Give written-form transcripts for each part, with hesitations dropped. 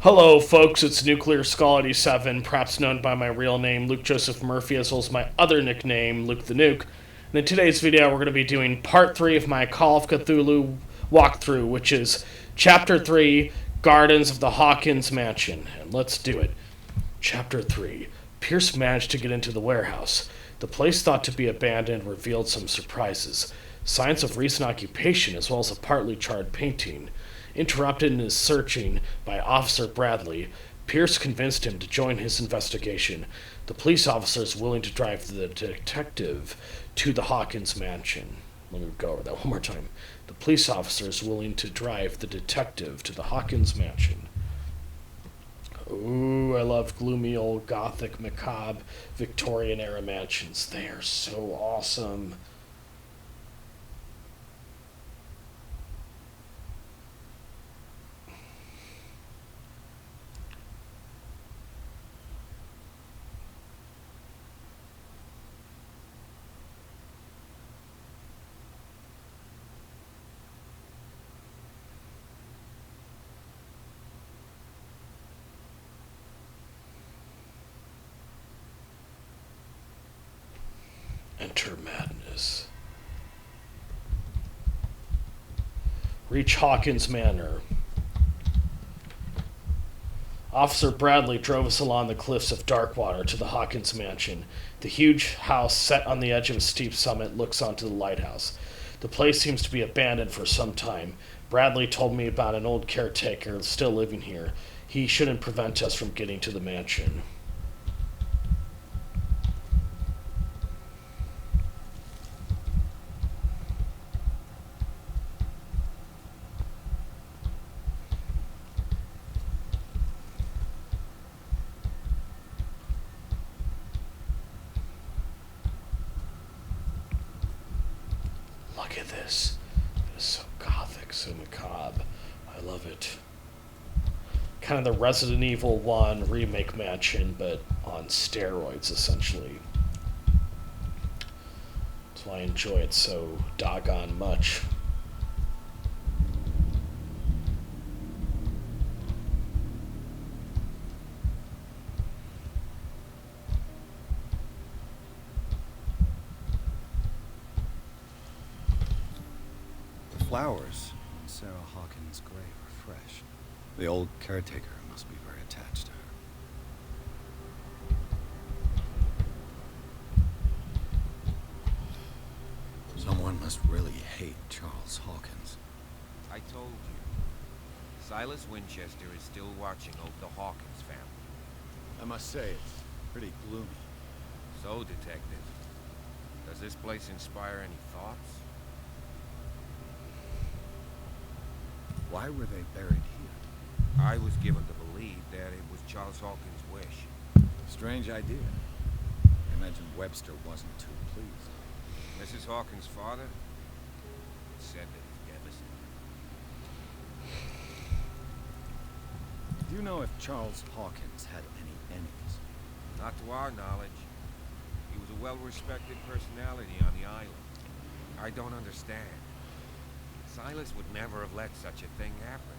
Hello, folks. It's Nuclear Skull 87, perhaps known by my real name, Luke Joseph Murphy, as well as my other nickname, Luke the Nuke. And in today's video, we're going to be doing part 3 of my Call of Cthulhu walkthrough, which is Chapter 3, Gardens of the Hawkins-Mansion. And let's do it. Chapter 3. Pierce managed to get into the warehouse. The place thought to be abandoned revealed some surprises. Signs of recent occupation, as well as a partly charred painting. Interrupted in his searching by Officer Bradley, Pierce convinced him to join his investigation. The police officer is willing to drive the detective to the Hawkins mansion. Let me go over that one more time. The police officer is willing to drive the detective to the Hawkins mansion. Ooh, I love gloomy old gothic, macabre, Victorian-era mansions. They are so awesome. Enter madness. Reach Hawkins Manor. Officer Bradley drove us along the cliffs of Darkwater to the Hawkins Mansion. The huge house set on the edge of a steep summit looks onto the lighthouse. The place seems to be abandoned for some time. Bradley told me about an old caretaker still living here. He shouldn't prevent us from getting to the mansion. Look at this. It is so gothic, so macabre. I love it. Kind of the Resident Evil 1 remake mansion, but on steroids, essentially. That's why I enjoy it so doggone much. Flowers on Sarah Hawkins' grave are fresh. The old caretaker must be very attached to her. Someone must really hate Charles Hawkins. I told you. Silas Winchester is still watching over the Hawkins family. I must say, it's pretty gloomy. So, Detective, does this place inspire any thoughts? Why were they buried here? I was given to believe that it was Charles Hawkins' wish. Strange idea. I imagine Webster wasn't too pleased. Mrs. Hawkins' father said that he's devastated. Do you know if Charles Hawkins had any enemies? Not to our knowledge. He was a well-respected personality on the island. I don't understand. Silas would never have let such a thing happen.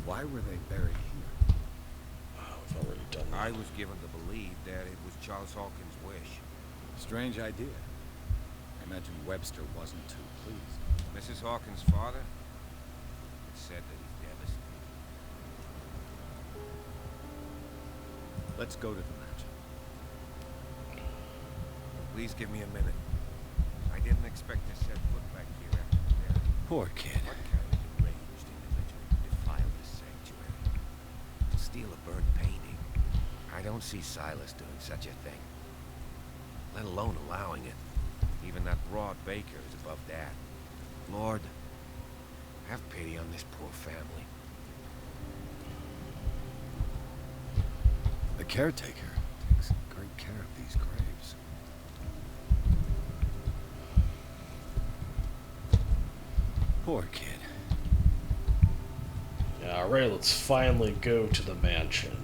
Why were they buried here? I've already done that. I was given to believe that it was Charles Hawkins' wish. Strange idea. I imagine Webster wasn't too pleased. Mrs. Hawkins' father said that he's devastated. Let's go to the mansion. Please give me a minute. I didn't expect to set foot back here after the burial. Poor kid. What kind of deranged individual would defile this sanctuary? To steal a burnt painting? I don't see Silas doing such a thing. Let alone allowing it. Even that broad baker is above that. Lord, have pity on this poor family. The caretaker takes great care of these graves. Poor kid. Yeah, alright, let's finally go to the mansion.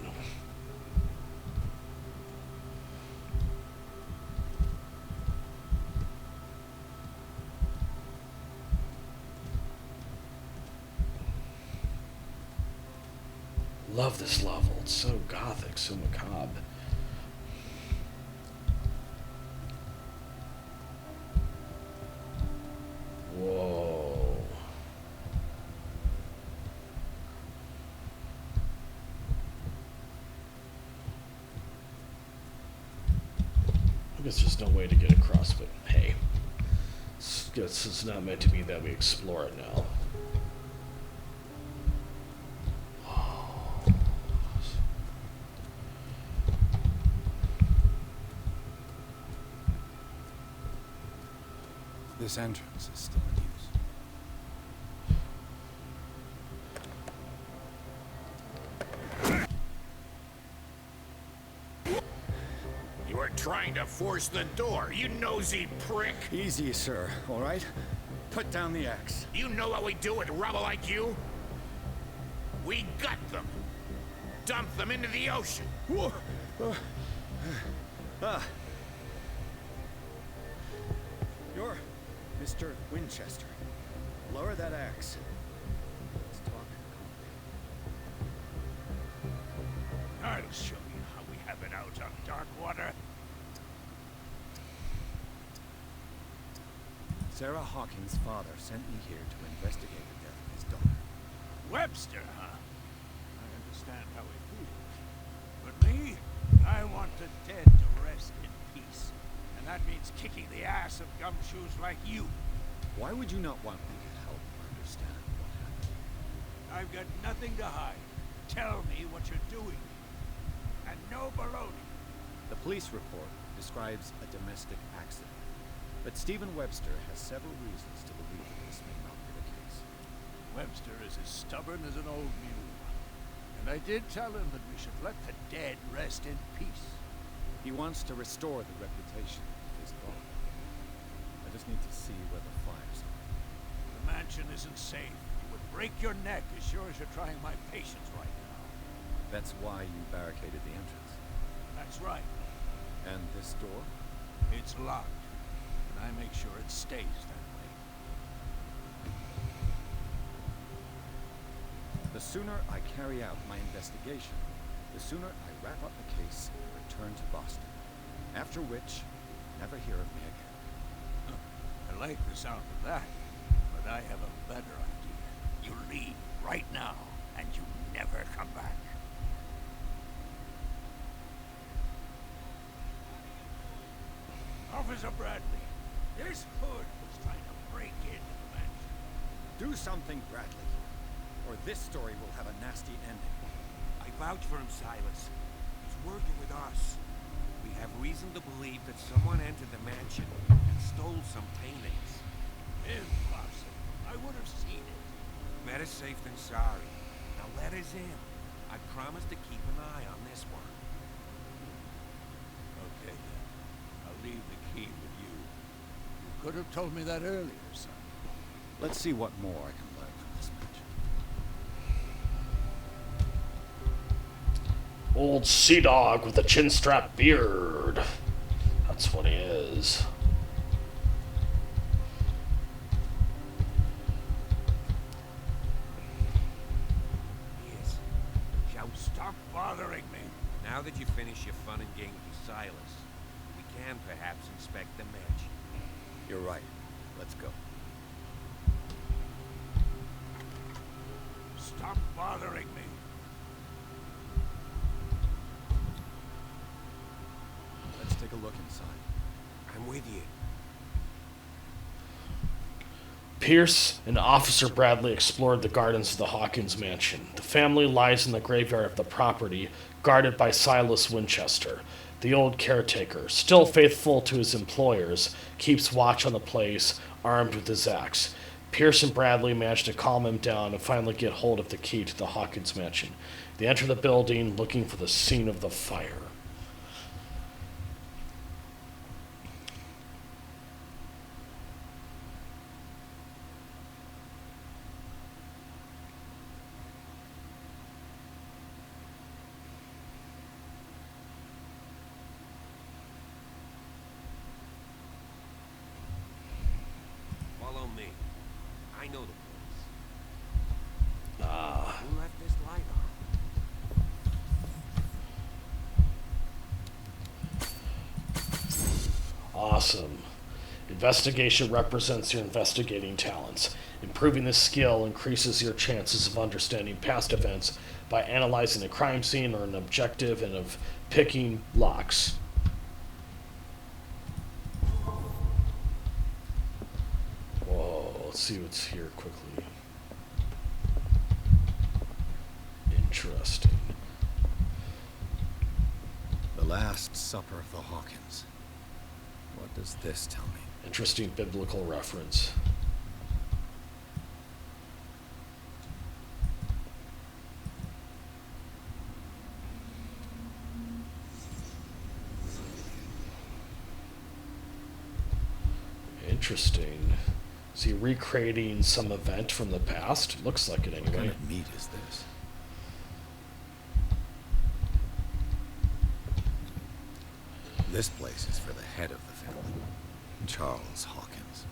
Love this level. It's so gothic, so macabre. Whoa. I guess there's no way to get across, but hey. This is not meant to be that we explore it now. This entrance is still in use. You are trying to force the door, you nosy prick! Easy, sir, all right? Put down the axe. You know what we do with rubble like you? We gut them. Dump them into the ocean. Whoa. You're Mr. Winchester. Lower that axe. Let's talk calmly. I'll show you how we have it out on dark water. Sarah Hawkins' father sent me here to investigate the death of his daughter. Webster, huh? I understand how he feels. But me, I want the dead to rest in peace. And that means kicking the ass of gumshoes like you. Why would you not want me to help understand what happened? I've got nothing to hide. Tell me what you're doing. And no baloney. The police report describes a domestic accident. But Stephen Webster has several reasons to believe that this may not be the case. Webster is as stubborn as an old mule. And I did tell him that we should let the dead rest in peace. He wants to restore the reputation of his daughter. I just need to see where the fire's are. The mansion isn't safe. You would break your neck as sure as you're trying my patience right now. That's why you barricaded the entrance. That's right. And this door? It's locked. And I make sure it stays that way. The sooner I carry out my investigation, the sooner I wrap up the case and return to Boston. After which, never hear of me again. I like the sound of that, but I have a better idea. You leave right now, and you never come back. Officer Bradley, this hood was trying to break into the mansion. Do something, Bradley, or this story will have a nasty ending. I vouch for him, Silas. He's working with us. We have reason to believe that someone entered the mansion and stole some paintings. Impossible. I would have seen it. Better safe than sorry. Now let us in. I promise to keep an eye on this one. Okay, then. I'll leave the key with you. You could have told me that earlier, son. Let's see what more I can learn from this mansion. Old sea dog with a chin strap beard. That's what he is. Yes. Shall Stop bothering me. Now that you finish your fun and games with Silas, we can perhaps inspect the mansion. You're right. Let's go. Stop bothering me. Let's take a look inside. I'm with you. Pierce and Officer Bradley explored the gardens of the Hawkins-Mansion. The family lies in the graveyard of the property, guarded by Silas Winchester. The old caretaker, still faithful to his employers, keeps watch on the place, armed with his axe. Pierce and Bradley manage to calm him down and finally get hold of the key to the Hawkins-Mansion. They enter the building, looking for the scene of the fire. Follow me. I know the place. Ah, Who left this light on? Awesome. Investigation represents your investigating talents. Improving this skill increases your chances of understanding past events by analyzing a crime scene or an objective and of picking locks. Whoa, let's see what's here quickly. Interesting. The Last Supper of the Hawkins. What does this tell me? Interesting biblical reference. Interesting. Is he recreating some event from the past? Looks like it What anyway. kind of meat is this? This place is for the head of the family, Charles Hawkins.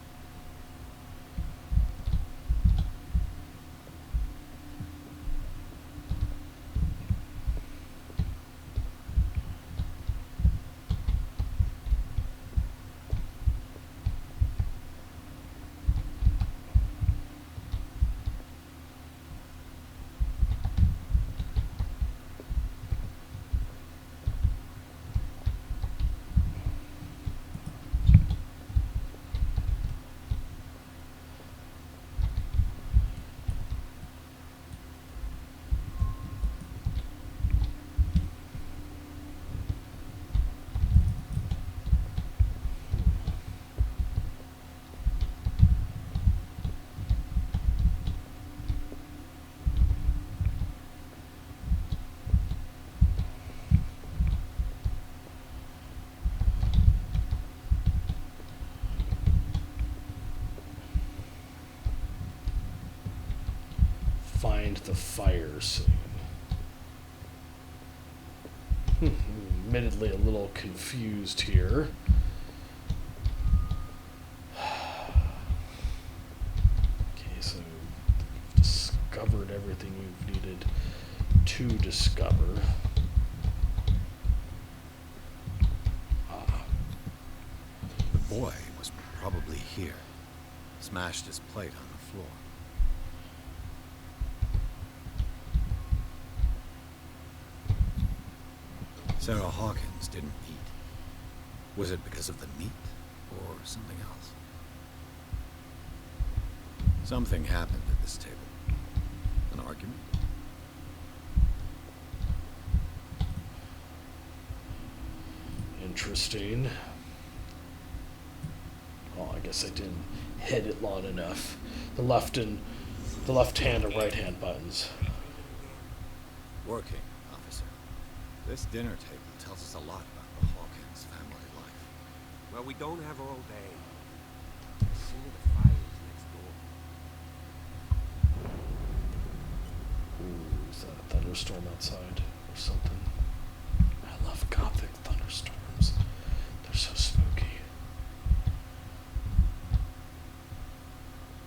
Find the fire scene. Admittedly, a little confused here. Okay, so you've discovered everything you've needed to discover. The boy was probably here. Smashed his plate on the floor. Sarah Hawkins didn't eat. Was it because of the meat or something else? Something happened at this table. An argument? Interesting. Oh, I guess I didn't hit it long enough. The left hand and right hand buttons. Working, officer. This dinner table tells us a lot about the Hawkins family life. Well, we don't have all day. The scene of the fire is next door. Ooh, is that a thunderstorm outside or something? I love gothic thunderstorms. They're so spooky.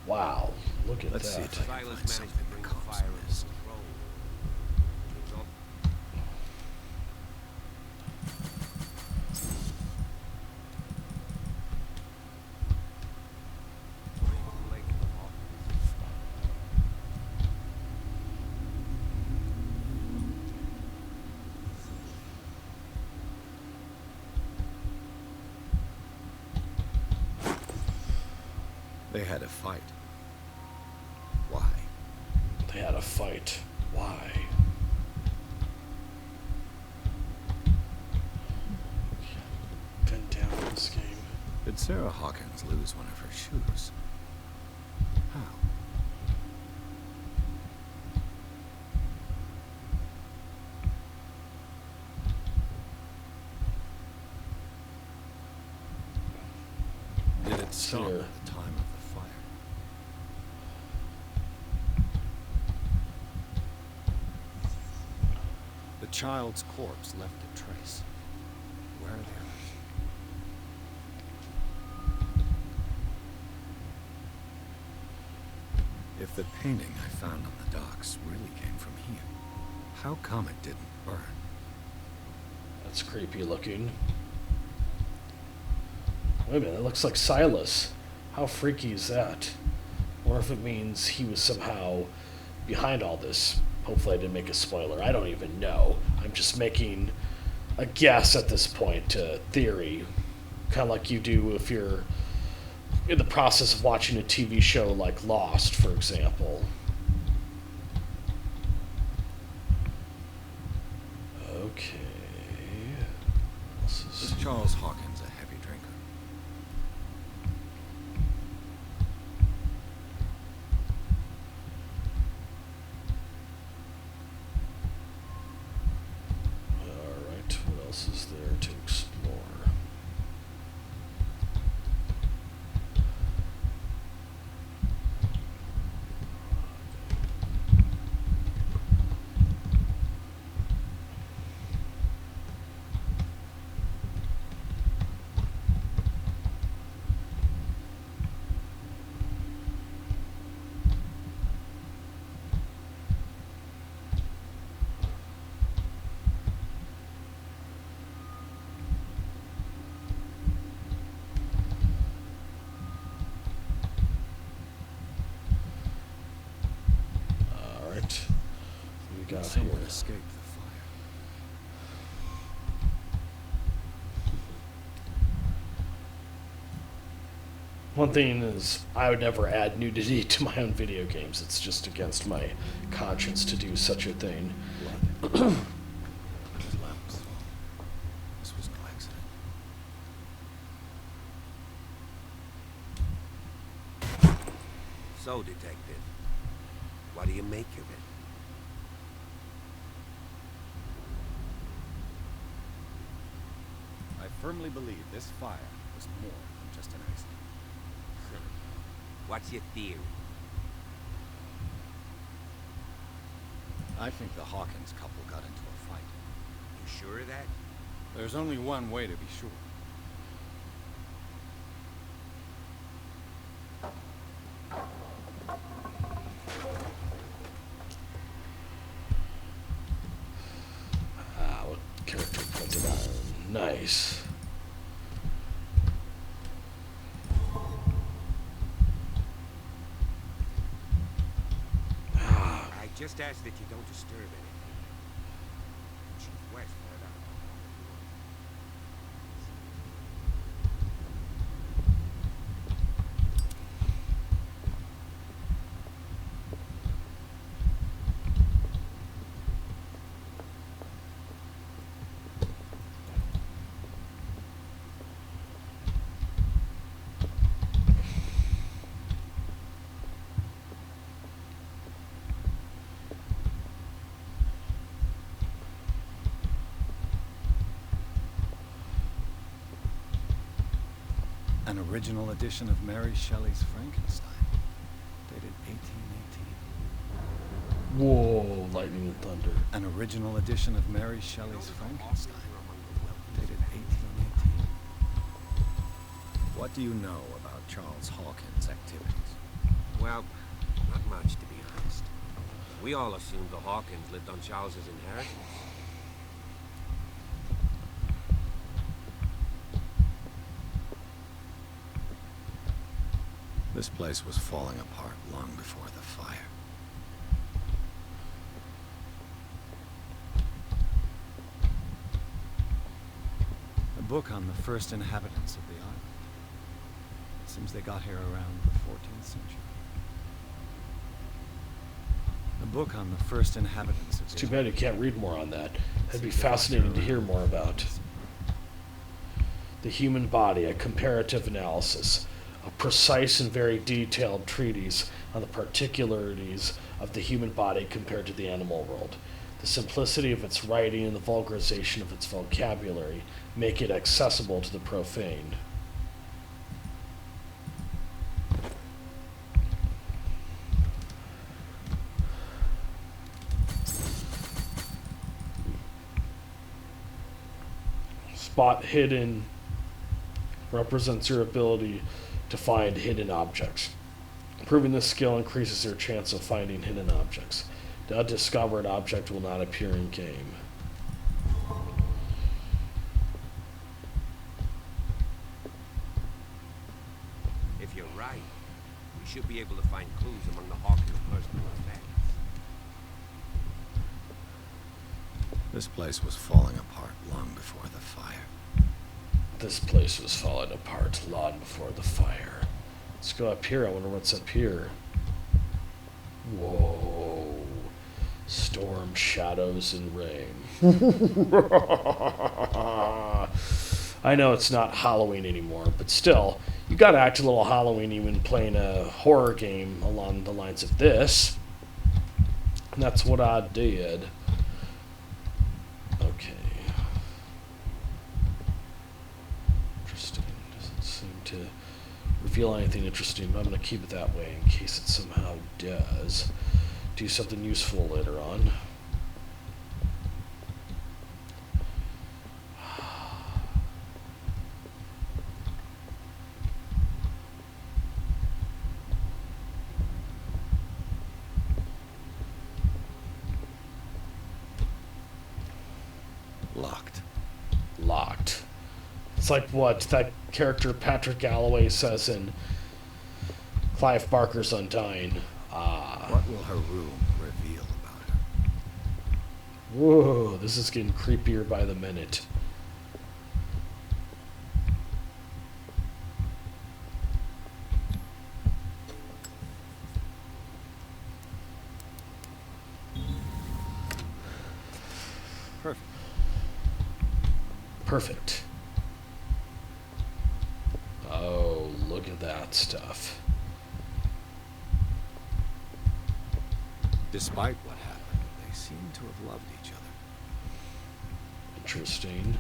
Wow, look at Let's see that. if I can Silas find managed to something bring that the calms fire the under mist. control. They had a fight. Why? They had a fight. Why? Been down in this game. Did Sarah Hawkins lose one of her shoes? How? Did it stop Here. at the time of the fire? The child's corpse left a trace. Where are the others? If the painting I found on the docks really came from here, how come it didn't burn? That's creepy looking. Wait a minute, it looks like Silas. How freaky is that? Or if it means he was somehow behind all this. Hopefully I didn't make a spoiler. I don't even know. I'm just making a guess at this point, theory. Kind of like you do if you're in the process of watching a TV show like Lost, for example. Okay. Is Charles Hawkins a heavy drinker? Alright, what else is there to explore? Alright. We got here. Someone escaped the fire. One thing is, I would never add nudity to my own video games. It's just against my conscience to do such a thing. His lamp was full. This was no accident. So, Detective, what do you make of it? I firmly believe this fire was more than just an accident. What's your theory? I think the Hawkins couple got into a fight. You sure of that? There's only one way to be sure. Ah, what character printed on? Nice. I just ask that you don't disturb anything. Chief West heard out. An original edition of Mary Shelley's Frankenstein, dated 1818. Whoa, lightning and thunder. An original edition of Mary Shelley's Frankenstein, dated 1818. What do you know about Charles Hawkins' activities? Well, not much, to be honest. We all assumed the Hawkins lived on Charles's inheritance. This place was falling apart long before the fire. A book on the first inhabitants of the island. It seems they got here around the 14th century. A book on the first inhabitants of It's the too island. bad you can't read more on that. That'd be fascinating to hear more about. The human body, a comparative analysis. A precise and very detailed treatise on the particularities of the human body compared to the animal world. The simplicity of its writing and the vulgarization of its vocabulary make it accessible to the profane. Spot hidden represents your ability to find hidden objects. Improving this skill increases your chance of finding hidden objects. The undiscovered object will not appear in game. should be able to find clues among the Hawkins' personal effects. This place was falling apart long before the fire. This place was falling apart long before the fire. Let's go up here. I wonder what's up here. Whoa. Storm, shadows, and rain. I know it's not Halloween anymore, but still, you gotta act a little Halloween-y when playing a horror game along the lines of this. And that's what I did. Okay. Interesting. Doesn't seem to reveal anything interesting, but I'm going to keep it that way in case it somehow does do something useful later on. Locked. Locked. It's like what that character Patrick Galloway says in Clive Barker's Undying. What will her room reveal about her? Whoa, this is getting creepier by the minute. Perfect. Perfect. Oh, look at that stuff. Despite what happened, they seem to have loved each other. Interesting.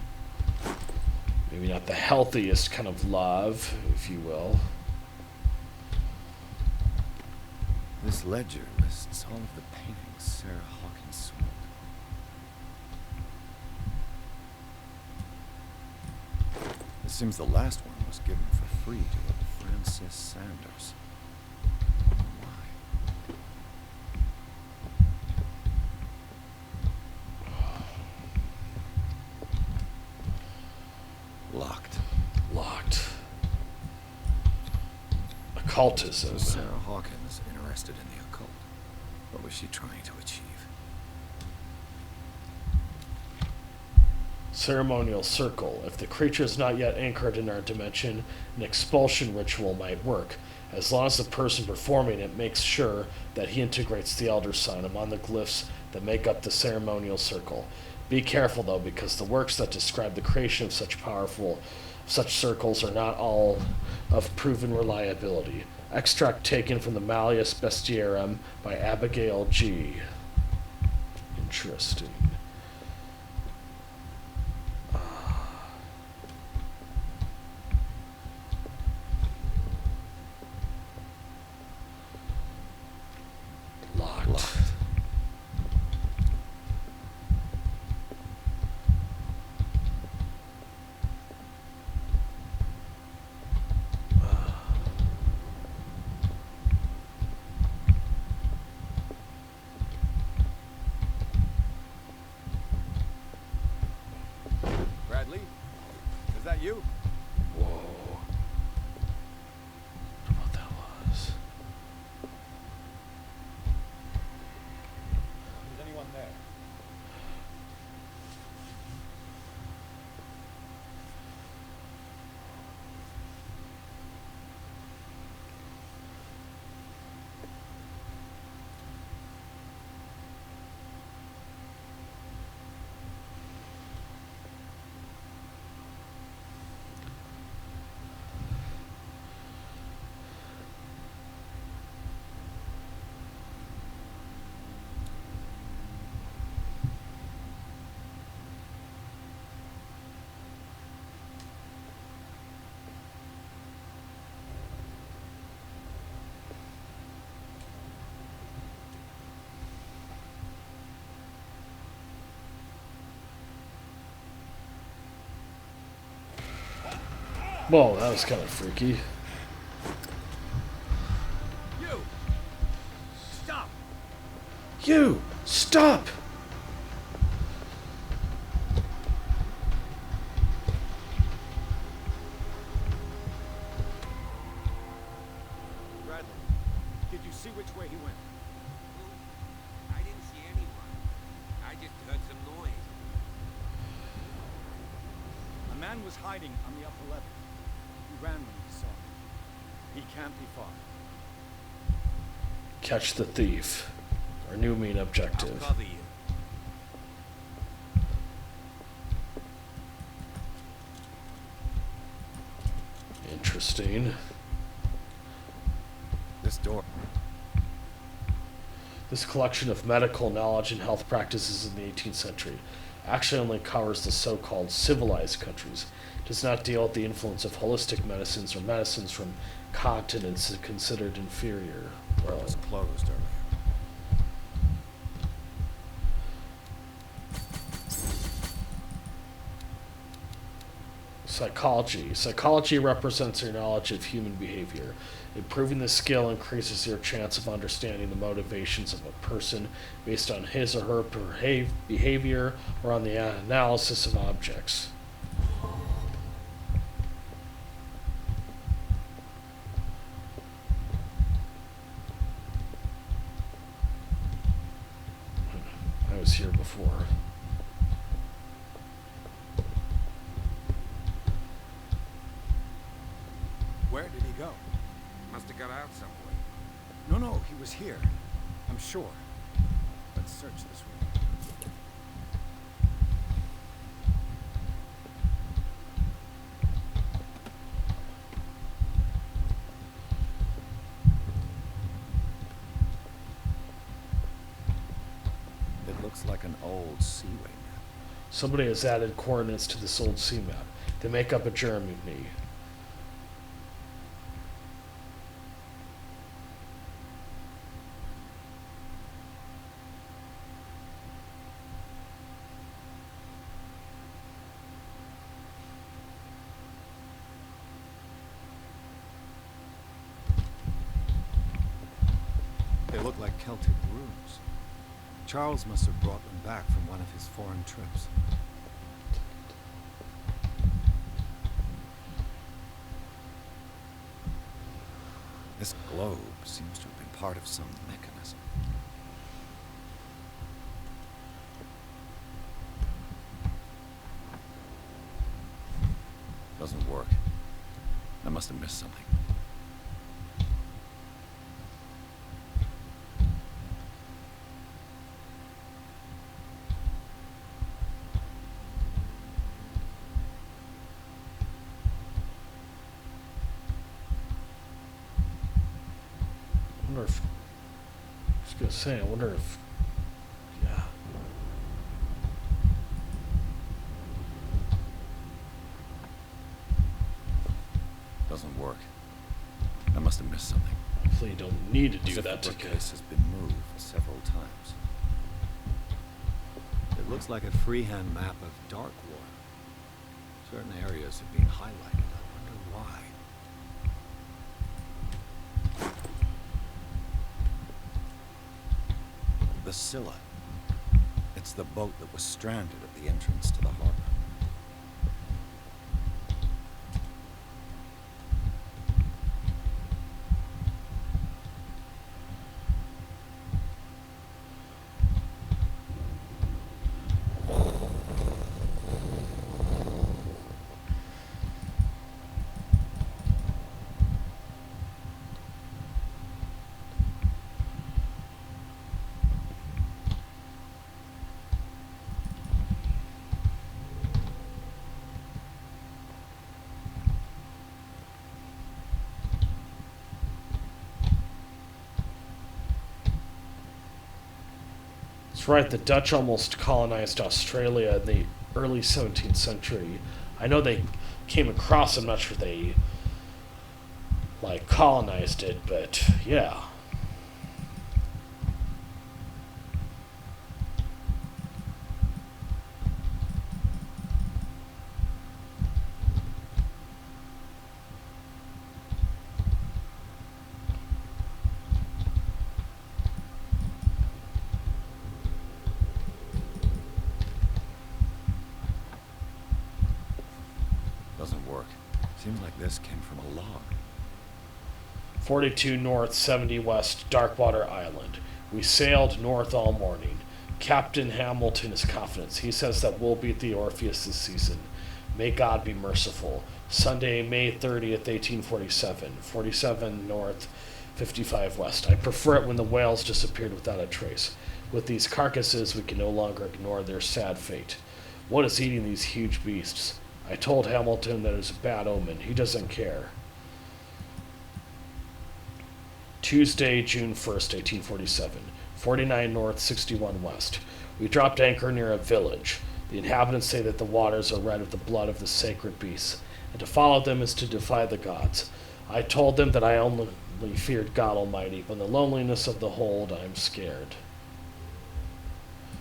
Maybe not the healthiest kind of love, if you will. This ledger lists all of the paintings Sarah Hawkins sold. It seems the last one was given for free to a Francis Sanders. Why? Locked. Locked. Occultism. Was Sarah Hawkins interested in the occult? What was she trying to achieve? Ceremonial circle. If the creature is not yet anchored in our dimension, an expulsion ritual might work, as long as the person performing it makes sure that he integrates the elder sign among the glyphs that make up the ceremonial circle. Be careful though, because the works that describe the creation of such circles are not all of proven reliability. Extract taken from the Malleus Bestiarum by Abigail G. Interesting. Locked. Bradley? Is that you? Whoa. I wonder what that was. Is anyone there? Whoa, that was kind of freaky. You! Stop! You! Stop! Bradley, you see which way he went? I didn't see anyone. I just heard some noise. A man was hiding on the upper level. He ran when he saw me. He can't be far. Catch the thief. Our new main I'll objective. cover you. Interesting. This door. This collection of medical knowledge and health practices in the 18th century actually only covers the so-called civilized countries. It does not deal with the influence of holistic medicines or medicines from continents considered inferior. Door was closed earlier. Psychology. Psychology represents your knowledge of human behavior. Improving this skill increases your chance of understanding the motivations of a person based on his or her behavior or on the analysis of objects. I was here before. Where did he go? Must have got out some way. No, he was here. I'm sure. Let's search this room. It looks like an old seaway map. Somebody has added coordinates to this old sea map. They make up a Germany. They look like Celtic runes. Charles must have brought them back from one of his foreign trips. This globe seems to have been part of some mechanism. Doesn't work. I must have missed something. I wonder if, I was gonna say, I wonder if, yeah. Doesn't work. I must have missed something. Hopefully you don't need to do The that to bookcase has been moved several times. It looks like a freehand map of Darkwater. Certain areas have been highlighted. I wonder why. The Scylla. It's the boat that was stranded at the entrance to the harbor. That's right, the Dutch almost colonized Australia in the early 17th century. I know they came across, I'm not sure they, like, colonized it, but yeah. Doesn't work. Seems like this came from a log. 42 north, 70 west, Darkwater Island. We sailed north all morning. Captain Hamilton is confident. He says that we'll beat the Orpheus this season. May God be merciful. Sunday, May 30th, 1847. 47 north, 55 west. I prefer it when the whales disappeared without a trace. With these carcasses, we can no longer ignore their sad fate. What is eating these huge beasts? I told Hamilton that it was a bad omen. He doesn't care. Tuesday, June 1st, 1847. 49 north, 61 west. We dropped anchor near a village. The inhabitants say that the waters are red with the blood of the sacred beasts, and to follow them is to defy the gods. I told them that I only feared God Almighty, but in the loneliness of the hold I am scared.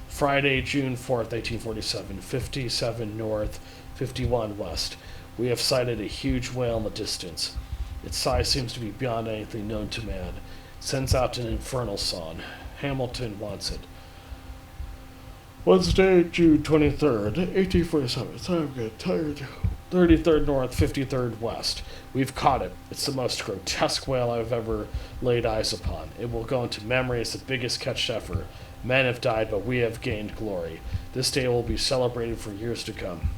Friday, June 4th, 1847, 57 north, 51 west. We have sighted a huge whale in the distance. Its size seems to be beyond anything known to man. It sends out an infernal song. Hamilton wants it. Wednesday, June 23rd, 1847. Sorry, I'm getting tired. 33rd north, 53rd west. We've caught it. It's the most grotesque whale I've ever laid eyes upon. It will go into memory as the biggest catch ever. Men have died, but we have gained glory. This day will be celebrated for years to come.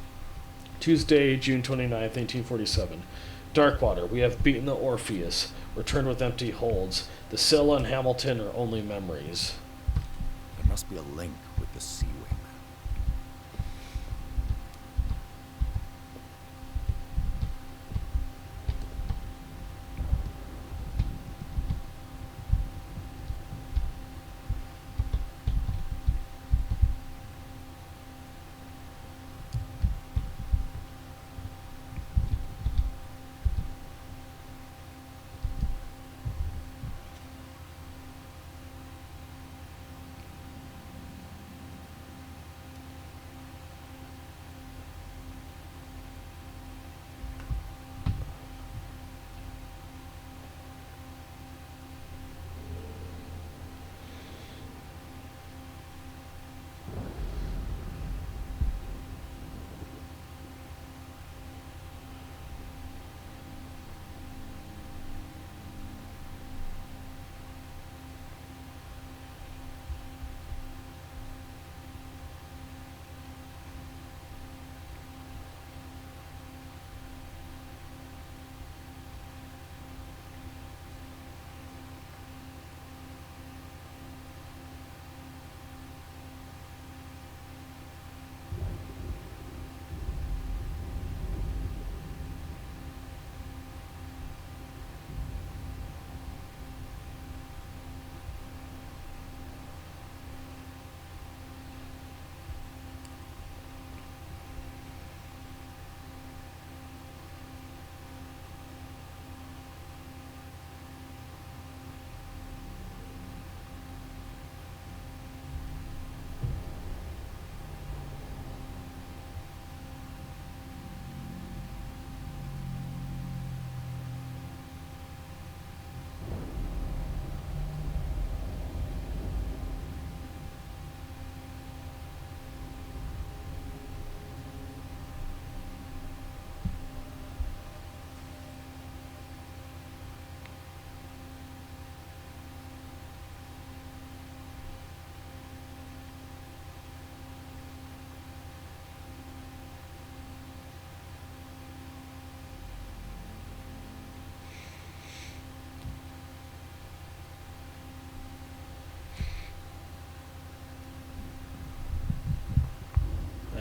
Tuesday, June 29th, 1847. Darkwater. We have beaten the Orpheus. Returned with empty holds. The Scylla and Hamilton are only memories. There must be a link with the Sea Wing.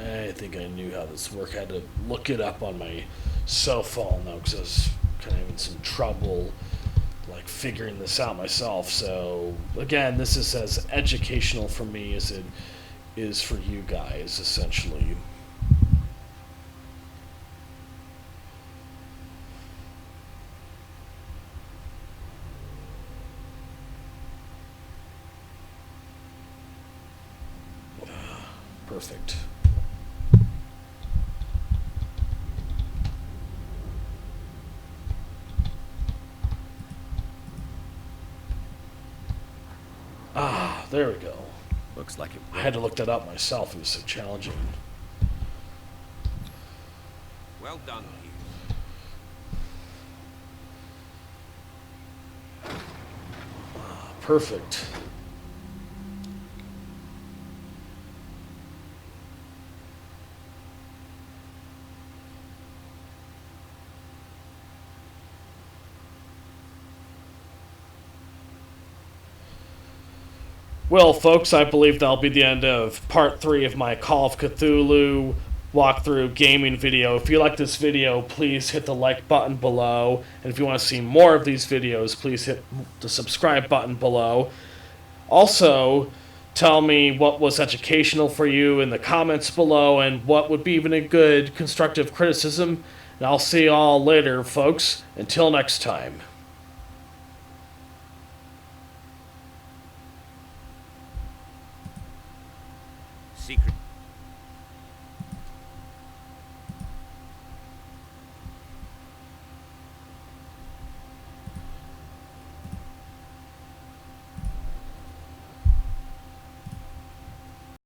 I think I knew how this worked. I had to look it up on my cell phone though, because I was kind of having some trouble like figuring this out myself. So again, this is as educational for me as it is for you guys, essentially. Perfect. Ah, there we go. Looks like it. I had to look that up myself. It was so challenging. Well done, Hughes. Perfect. Well, folks, I believe that'll be the end of part 3 of my Call of Cthulhu walkthrough gaming video. If you like this video, please hit the like button below. And if you want to see more of these videos, please hit the subscribe button below. Also, tell me what was educational for you in the comments below and what would be even a good constructive criticism. And I'll see you all later, folks. Until next time. Secret